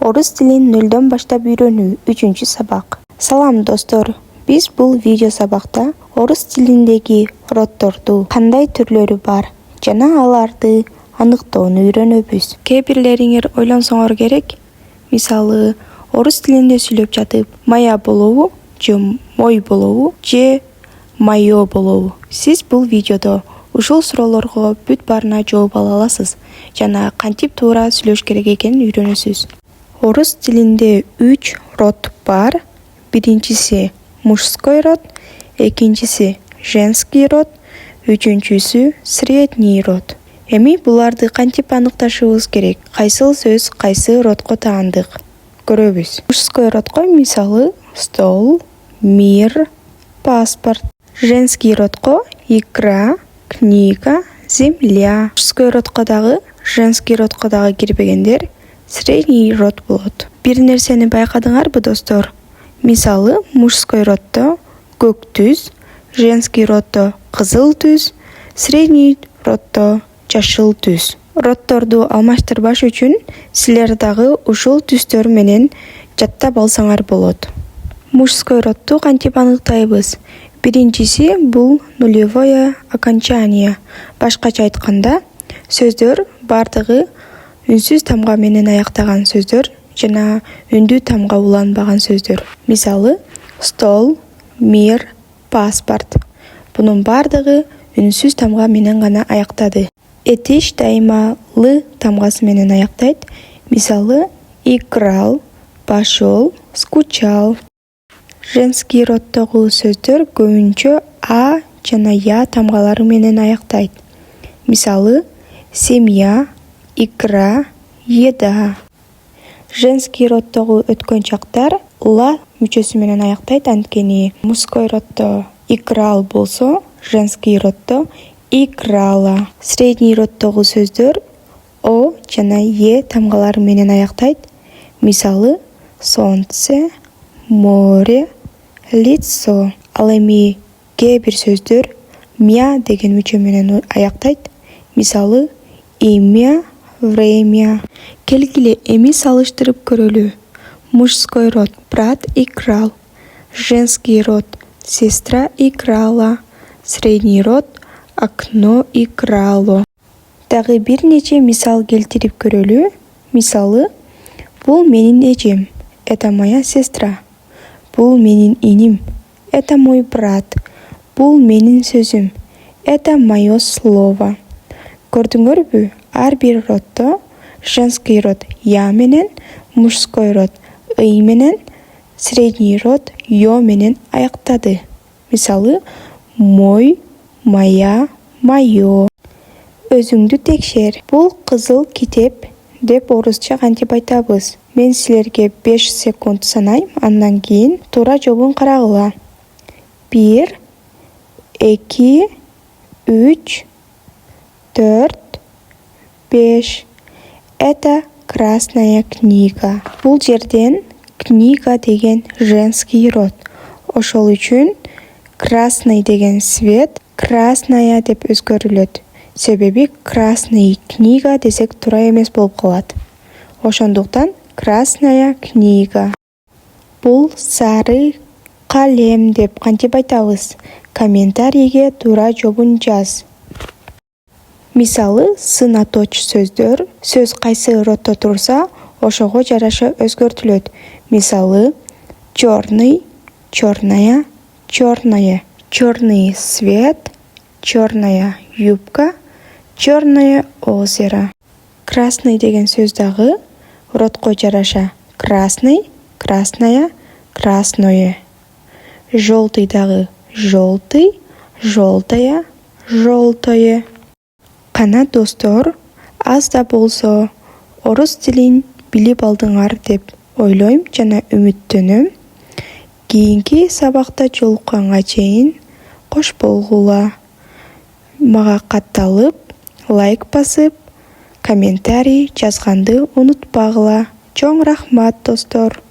Орус тилин нөлдөн баштап үйрөнүү 3-сабак. Салам достор. Биз бул видео сабакта орус тилиндеги роддорду кандай түрлөрү бар жана аларды аныктоону үйрөнөбүз. Кээ бирлериңер ойлонсоңор керек. Мисалы, орус тилинде сүйлөп жатып моя болобу же мой болобу же моё болобу? Сиз бул видеодо ушул суроолорго бүт баарына жооп ала аласыз жана кантип туура сүйлөш керек экенин үйрөнөсүз. Орус тилинде 3 род бар. Биринчиси мужской род, экинчиси женский род, үчүнчүсү средний род. Эми буларды кантип аныкташыбыз керек? Кайсыл сөз кайсы родго таандык? Көрөбүз. Мужской родго мисалы стол, мир, паспорт. Женский родго игра, книга, земля. Мужской родго дагы, женский родго дагы кирбегендер средний род болот. Бир нерсени байкадыңарбы достор? Мисалы, мужской роддо көк түз, женский роддо кызыл түз, средний роддо жашыл түз. Роддорду алмаштырбаш үчүн силер дагы ушул түстөр менен жаттап алсаңар болот. Мужской родду кантип аныктайбыз? Биринчиси бул нулевое окончание. Башкача айтканда, сөздөр бардыгы үнсүз тамга менен аяктаган сөздөр жана үндүү тамга уланбаган сөздөр. Мисалы, стол, мир, паспорт. Бунун бардыгы үнсүз тамга менен гана аяктады. Этиш дайыма л тамгасы менен аяктайт. Мисалы, играл, пошел, скучал. Женский роддогу сөздөр көбүнчө а жана я тамгалары менен аяктайт. Мисалы, семья, игра, еда. Женский роддогу өткөн чактар ла мүчөсү менен аяктайт, анткени мужской роддо играл болсо, женский роддо играла. Средний роддогу сөздөр о жана е тамгалары менен аяктайт. Мисалы, солнце, море, лицо. Ал эми кээ бир сөздөр мя деген мүчө менен аяктайт. Мисалы, имя, время. Келгиле эми салыштырып көрөлү. Мужской род брат играл, женский род сестра играла, средний род окно играло. Дагы бир нече мисал келтирип көрөлү. Мисалы, бул менин эжем, это моя сестра. Бул менин иним, это мой брат. Бул менин сөзүм, это моё слово. Көрдүңөрбү? Ар бир роддо женский род я менен, мужской род ый менен, средний род ё менен аяктады. Мисалы, мой, моя, моё. Өзүңдү текшер. Бул кызыл китеп деп орусча кантип айтабыз? Мен силерге 5 секунд санайм, андан кийин туура жообун карагыла. 1, 2, 3, 4, 5. Это красная книга. Бул жерден книга деген женский род. Ошол үчүн красный деген свет красная деп өзгөрүлөт. Себеби красный книга десек туура эмес болуп калат. Ошондуктан красная книга. Бул сары калем деп кантип айтабыз? Комментарийге туура жообун жаз. Мисалы, сынаточ сөздөр сөз кайсы роддо турса, ошого жараша өзгөртүлөт. Мисалы, черный, черная, черное. Черный свет, черная юбка, черное озеро. Красный деген сөз дагы родго жараша красный, красная, красное. Желтый дагы желтый, желтая, желтое. Кана достор, аз да болсо орус тилин билип алдыңар деп ойлойм жана үмүттөнөм. Кийинки сабакта жолукканга чейин кош болгула. Мага катталып, лайк басып, комментарий жазганды унутпагыла. Чоң рахмат достор.